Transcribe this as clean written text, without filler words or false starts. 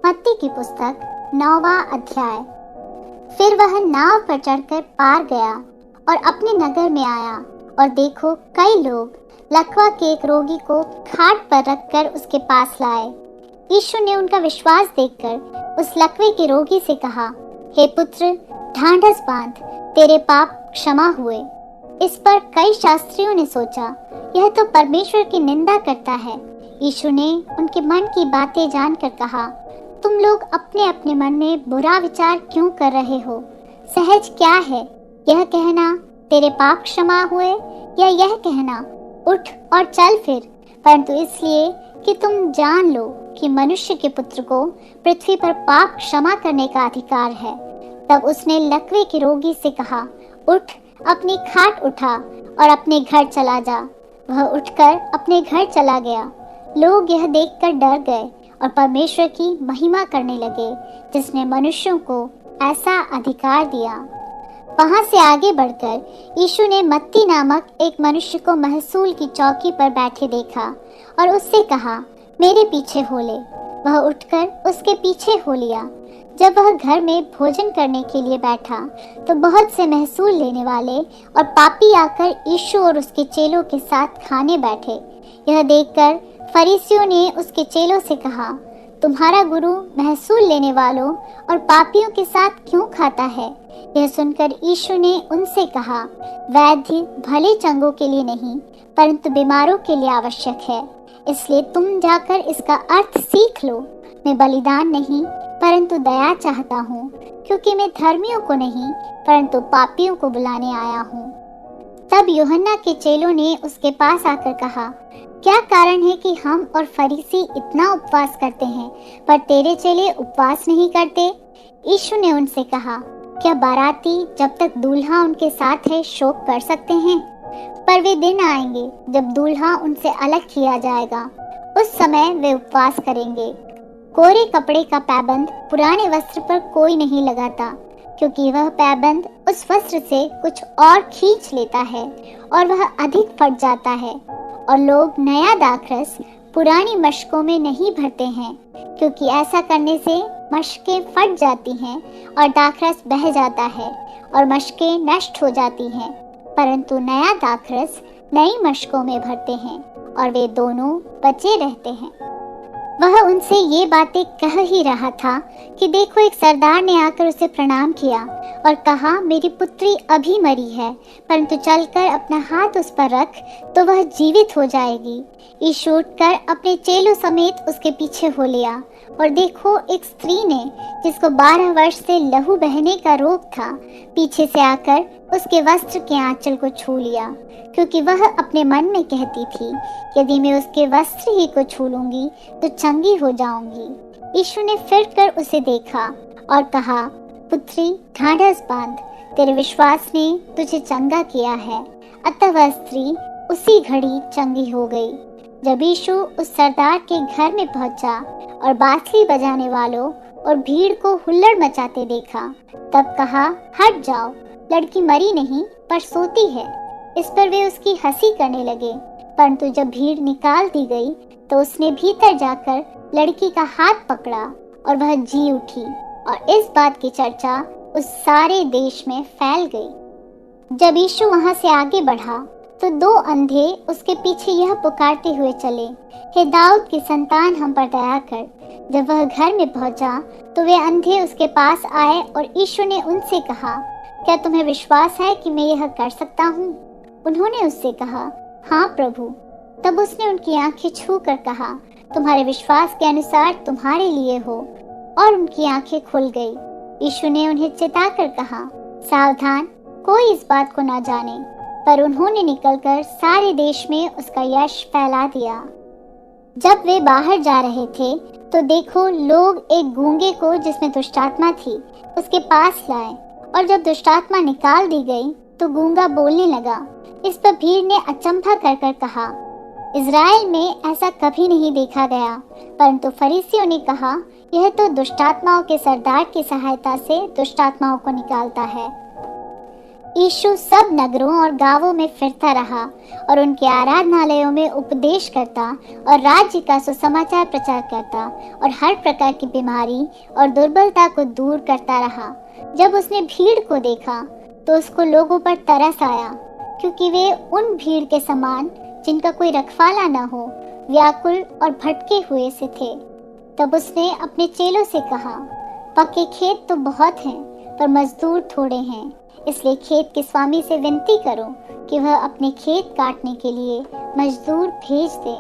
मत्ती की पुस्तक 9वां अध्याय। फिर वह नाव पर चढ़कर पार गया और अपने नगर में आया, और देखो कई लोग लकवा के एक रोगी को खाट पर रखकर उसके पास लाए। यीशु ने उनका विश्वास देखकर उस लकवे के रोगी से कहा, हे पुत्र, ढांढस बांध, तेरे पाप क्षमा हुए। इस पर कई शास्त्रियों ने सोचा, यह तो परमेश्वर की निंदा करता है। यीशु ने उनके मन की बातें जानकर कहा, तुम लोग अपने अपने मन में बुरा विचार क्यों कर रहे हो? सहज क्या है, यह कहना तेरे पाप क्षमा हुए, या यह कहना उठ और चल फिर? परंतु इसलिए कि तुम जान लो कि मनुष्य के पुत्र को पृथ्वी पर पाप क्षमा करने का अधिकार है। तब उसने लकवे के रोगी से कहा, उठ, अपनी खाट उठा और अपने घर चला जा। वह उठकर अपने घर चला गया। लोग यह देखकर डर गए और परमेश्वर की महिमा करने लगे, जिसने मनुष्यों को ऐसा अधिकार दिया। वहां से आगे बढ़कर यीशु ने मत्ती नामक एक मनुष्य को महसूल की चौकी पर बैठे देखा और उससे कहा, मेरे पीछे हो ले। वह उठकर उसके पीछे हो लिया। जब वह घर में भोजन करने के लिए बैठा तो बहुत से महसूल लेने वाले और पापी आकर यीशु और उसके चेलों के साथ खाने बैठे। यह देखकर फरीसियों ने उसके चेलों से कहा, तुम्हारा गुरु महसूल लेने वालों और पापियों के साथ क्यों खाता है? यह सुनकर यीशु ने उनसे कहा, वैद्य भले चंगों के लिए नहीं परंतु बीमारों के लिए आवश्यक है। इसलिए तुम जाकर इसका अर्थ सीख लो। मैं बलिदान नहीं परंतु दया चाहता हूँ, क्योंकि मैं धर्मियों को नहीं परंतु पापियों को बुलाने आया हूँ। तब यूहन्ना के चेलों ने उसके पास आकर कहा, क्या कारण है कि हम और फरीसी इतना उपवास करते हैं पर तेरे चेले उपवास नहीं करते? यीशु ने उनसे कहा, क्या बाराती जब तक दूल्हा उनके साथ है शोक कर सकते हैं? पर वे दिन आएंगे जब दूल्हा उनसे अलग किया जाएगा, उस समय वे उपवास करेंगे। कोरे कपड़े का पैबंद पुराने वस्त्र पर कोई नहीं लगाता, क्योंकि वह पैबंद उस वस्त्र से कुछ और खींच लेता है और वह अधिक फट जाता है। और लोग नया दाखरस पुरानी मशकों में नहीं भरते हैं, क्योंकि ऐसा करने से मशकें फट जाती हैं और दाखरस बह जाता है और मशकें नष्ट हो जाती हैं। परंतु नया दाखरस नई मशकों में भरते हैं और वे दोनों बचे रहते हैं। वह उनसे ये बातें कह ही रहा था कि देखो, एक सरदार ने आकर उसे प्रणाम किया और कहा, मेरी पुत्री अभी मरी है, परंतु चलकर अपना हाथ उस पर रख तो वह जीवित हो जाएगी। यीशु उठकर अपने चेलों समेत उसके पीछे हो लिया। और देखो, एक स्त्री ने जिसको 12 वर्ष से लहू बहने का रोग था, पीछे से आकर उसके वस्त्र के आंचल को छू लिया, क्योंकि वह अपने मन में कहती थी, यदि मैं उसके वस्त्र ही को छू लूंगी तो चंगी हो जाऊंगी। यीशु ने फिर कर उसे देखा और कहा, पुत्री, ढांढस बांध, तेरे विश्वास ने तुझे चंगा किया है। अतः वह स्त्री उसी घड़ी चंगी हो गई। जब यीशु उस सरदार के घर में पहुंचा और बांसुरी बजाने वालों और भीड़ को हुल्लड़ मचाते देखा, तब कहा, हट जाओ, लड़की मरी नहीं पर सोती है। इस पर वे उसकी हंसी करने लगे। परंतु जब भीड़ निकाल दी गई तो उसने भीतर जाकर लड़की का हाथ पकड़ा और वह जी उठी, और इस बात की चर्चा उस सारे देश में फैल गई। जब यीशु वहां से आगे बढ़ा तो 2 अंधे उसके पीछे यह पुकारते हुए चले, हे दाऊद की संतान, हम पर दया कर। जब वह घर में पहुंचा तो वे अंधे उसके पास आए और यीशु ने उनसे कहा, क्या तुम्हें विश्वास है कि मैं यह कर सकता हूँ? उन्होंने उससे कहा, हाँ प्रभु। तब उसने उनकी आंखें छू कर कहा, तुम्हारे विश्वास के अनुसार तुम्हारे लिए हो, और उनकी आंखें खुल गई। यीशु ने उन्हें चिताकर कहा, सावधान, कोई इस बात को न जाने। पर उन्होंने निकलकर सारे देश में उसका यश फैला दिया। जब वे बाहर जा रहे थे तो देखो, लोग एक गूंगे को जिसमें दुष्टात्मा थी उसके पास लाए, और जब दुष्टात्मा निकाल दी गई तो गूंगा बोलने लगा। इस पर भीड़ ने अचंभा कर कर कहा, इज़राइल में ऐसा कभी नहीं देखा गया। परंतु फरीसियों ने कहा, यह तो दुष्टात्माओं के सरदार की सहायता से दुष्टात्माओं को निकालता है। यीशु सब नगरों और गांवों में फिरता रहा और उनके आराधनालयों में उपदेश करता और राज्य का सुसमाचार प्रचार करता और हर प्रकार की बीमारी और दुर्बलता को दूर करता रहा। जब उसने भीड़ को देखा तो उसको लोगों पर तरस आया, क्योंकि वे उन भीड़ के समान जिनका कोई रखवाला न हो, व्याकुल और भटके हुए से थे। तब उसने अपने चेलों से कहा, पक्के खेत तो बहुत हैं, पर मजदूर थोड़े हैं। इसलिए खेत के स्वामी से विनती करो कि वह अपने खेत काटने के लिए मजदूर भेज दे।